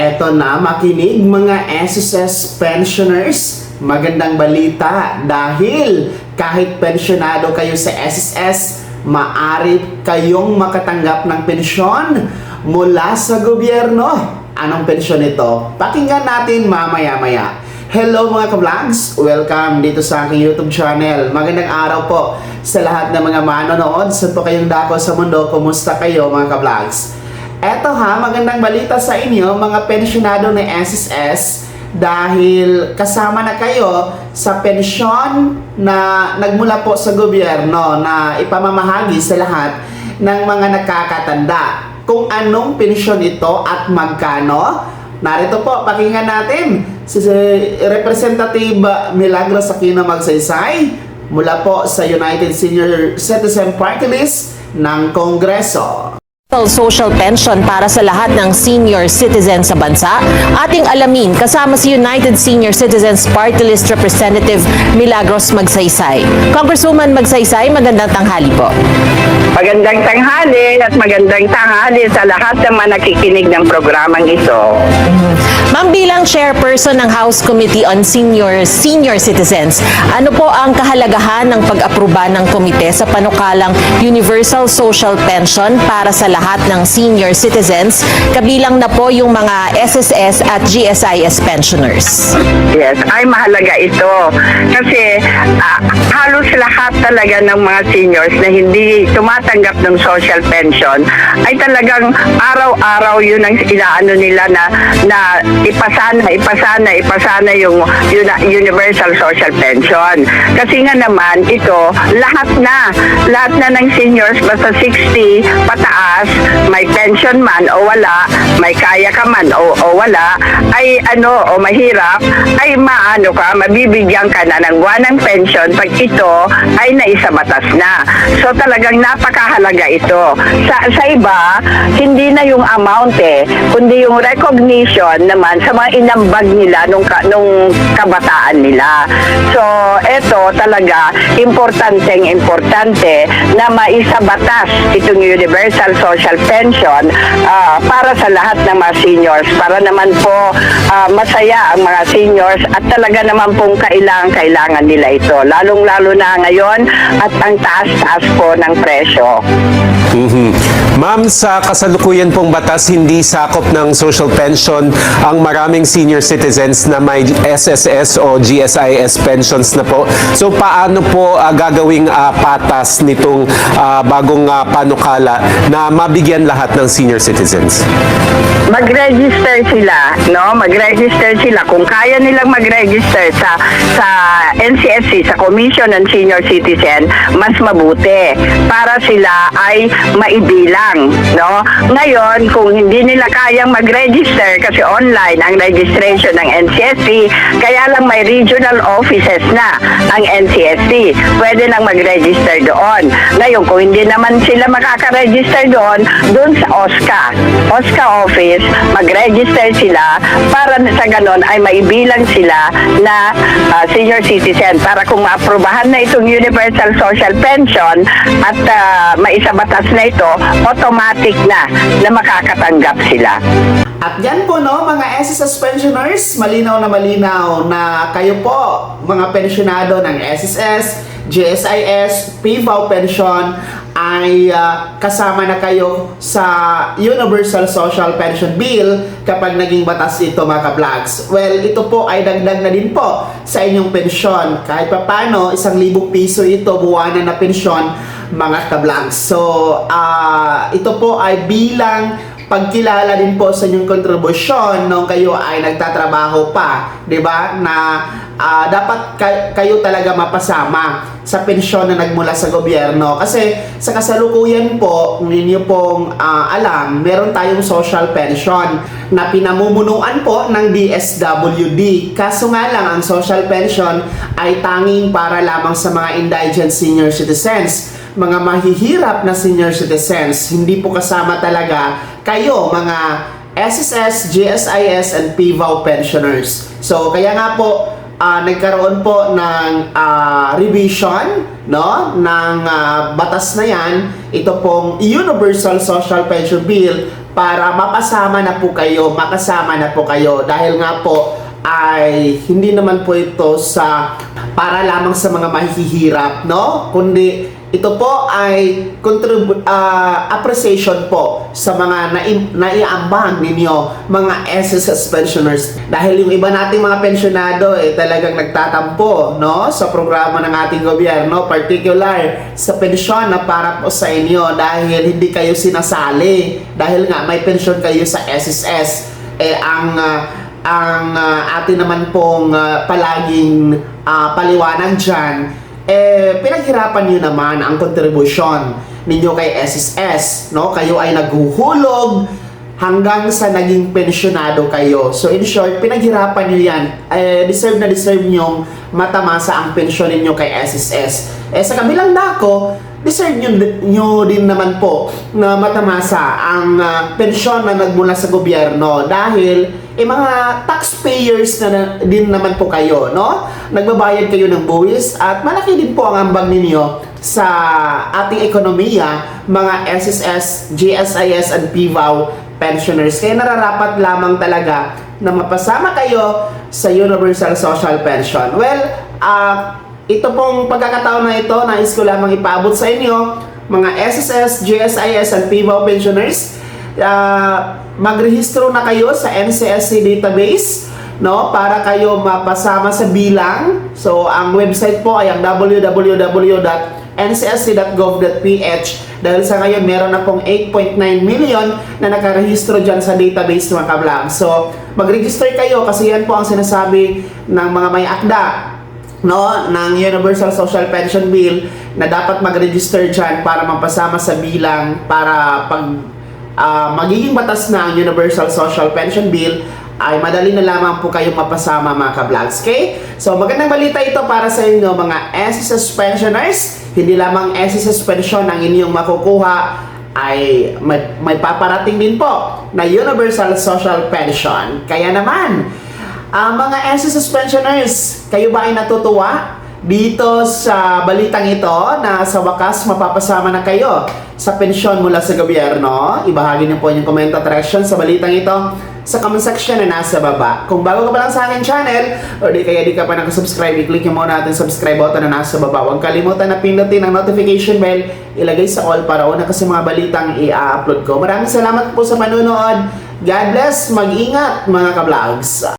Eto na, makinig mga SSS pensioners. Magandang balita dahil kahit pensyonado kayo sa SSS, maaari kayong makatanggap ng pensyon mula sa gobyerno. Anong pensyon ito? Pakinggan natin mamaya-maya. Hello mga ka-vlogs! Welcome dito sa aking YouTube channel. Magandang araw po sa lahat ng mga manonood. Saan po kayong dako sa mundo? Kumusta kayo mga ka-vlogs? Eto ha, magandang balita sa inyo mga pensyonado ng SSS dahil kasama na kayo sa pensyon na nagmula po sa gobyerno na ipamamahagi sa lahat ng mga nakakatanda. Kung anong pensyon ito at magkano, narito po, pakinggan natin si Representative Milagros Aquino Magsaysay mula po sa United Senior Citizen Party List ng Kongreso. Social pension para sa lahat ng senior citizen sa bansa. Ating alamin kasama si United Senior Citizens Party List Representative Milagros Magsaysay. Congresswoman Magsaysay, magandang tanghali po. Magandang tanghali at magandang tanghali sa lahat ng mga nakikinig ng programang ito. Ma'am, bilang chairperson ng House Committee on Senior Citizens, ano po ang kahalagahan ng pag-aproba ng komite sa panukalang Universal Social Pension para sa lahat ng senior citizens, kabilang na po yung mga SSS at GSIS pensioners? Yes, ay mahalaga ito kasi halos lahat talaga ng mga seniors na hindi tumatanggap ng social pension ay talagang araw-araw yun ang inaano nila na ipasana yung Universal Social Pension. Kasi nga naman ito, lahat na ng seniors basta 60 pataas, may pension man o wala, may kaya ka man o wala, ay o mahirap, ay mabibigyan ka na ng buwanang pension pag ito ay naisabatas na. So talagang napakahalaga ito. Sa iba, hindi na yung amount kundi yung recognition naman sa mga inambag nila nung kabataan nila. So ito talaga importante na maisabatas itong Universal Social Pension para sa lahat ng mga seniors, para naman po masaya ang mga seniors at talaga naman pong kailangan nila ito, lalong-lalo na ngayon at ang taas-taas po ng presyo. Ma'am, sa kasalukuyan pong batas, hindi sakop ng social pension ang maraming senior citizens na may SSS o GSIS pensions na po. So paano po gagawing patas nitong bagong panukala na mabigyan lahat ng senior citizens? Mag-register sila, no? Mag-register sila. Kung kaya nilang mag-register sa NCSC, sa Commission on Senior Citizen, mas mabuti para sila ay maibilang, no? Ngayon, kung hindi nila kayang mag-register kasi online ang registration ng NCSC, kaya lang may regional offices na ang NCSC. Pwede lang mag-register doon. Ngayon, kung hindi naman sila makaka-register doon sa OSCA office, mag-register sila para sa ganon ay maibilang sila na senior citizen para kung maaprobahan na itong Universal Social Pension at maisabatas na ito, automatic na makakatanggap sila. At yan po no, mga SSS pensioners, malinaw na kayo po, mga pensyonado ng SSS, GSIS, PVAW pension, ay kasama na kayo sa Universal Social Pension Bill kapag naging batas ito mga ka-vlogs. Well, ito po ay dagdag na din po sa inyong pensyon. Kahit pa paano, 1,000 piso ito, buwanan na pensyon mga ka-vlogs. So, ito po ay bilang pagkilala din po sa inyong kontribusyon nung kayo ay nagtatrabaho pa, 'di ba? Na dapat kayo talaga mapasama sa pensyon na nagmula sa gobyerno. Kasi sa kasalukuyan po, ninyo pong alam, meron tayong social pension na pinamumunuan po ng DSWD. Kaso nga lang, ang social pension ay tanging para lamang sa mga indigent senior citizens, mga mahihirap na senior citizens. Hindi po kasama talaga kayo, mga SSS, GSIS, and PVAW pensioners. So, kaya nga po, nagkaroon po ng revision, no, ng batas na yan. Ito pong Universal Social Pension Bill para mapasama na po kayo, makasama na po kayo. Dahil nga po ay hindi naman po ito para lamang sa mga mahihirap, no? Kundi ito po ay appreciation po sa mga naiambag ninyo, mga SSS pensioners. Dahil yung iba nating mga pensionado talagang nagtatampo, no, sa programa ng ating gobyerno, particular sa pensyon na para po sa inyo dahil hindi kayo sinasali. Dahil nga may pensyon kayo sa SSS. Ang atin naman pong palaging paliwanag dyan, pinaghirapan nyo naman ang kontribusyon ninyo kay SSS, no? Kayo ay naghuhulog hanggang sa naging pensyonado kayo. So in short, pinaghirapan nyo yan. Deserve na deserve nyong matamasa ang pensyon ninyo kay SSS. Sa kabilang dako, deserve nyo din naman po na matamasa ang pensyon na nagmula sa gobyerno dahil mga taxpayers na din naman po kayo, no? Nagbabayad kayo ng buwis at malaki din po ang ambag ninyo sa ating ekonomiya, mga SSS, GSIS, and PVAW pensioners. Kaya nararapat lamang talaga na mapasama kayo sa Universal Social Pension. Well, ito pong pagkakataon na ito, nais ko lamang ipaabot sa inyo, mga SSS, GSIS, and PVAW pensioners. Magrehistro na kayo sa NCSC database, no, para kayo mapasama sa bilang. So ang website po ay ang www.ncsc.gov.ph. dahil sa ngayon meron na pong 8.9 million na nakarehistro dyan sa database mga kablog. So mag-register kayo kasi yan po ang sinasabi ng mga may akda, no, ng Universal Social Pension Bill na dapat mag-register dyan para mapasama sa bilang para pag magiging batas na ang Universal Social Pension Bill ay madali na lamang po kayong mapasama mga ka-vlogs. Okay? So magandang balita ito para sa inyo mga SSS pensioners. Hindi lamang SSS pension ang inyong makukuha, ay may paparating din po na Universal Social Pension. Kaya naman, mga SSS pensioners, kayo ba ay natutuwa dito sa balitang ito na sa wakas mapapasama na kayo sa pensyon mula sa gobyerno? Ibahagi niyo po yung comment at reaction sa balitang ito sa comment section na nasa baba. Kung bago ka pa lang sa aking channel o di ka pa nakasubscribe, i-click nyo muna natin subscribe button na nasa baba. Huwag kalimutan na pindutin ang notification bell, ilagay sa all para una kasi mga balitang i-upload ko. Maraming salamat po sa manunood. God bless, mag-ingat mga ka-vlogs.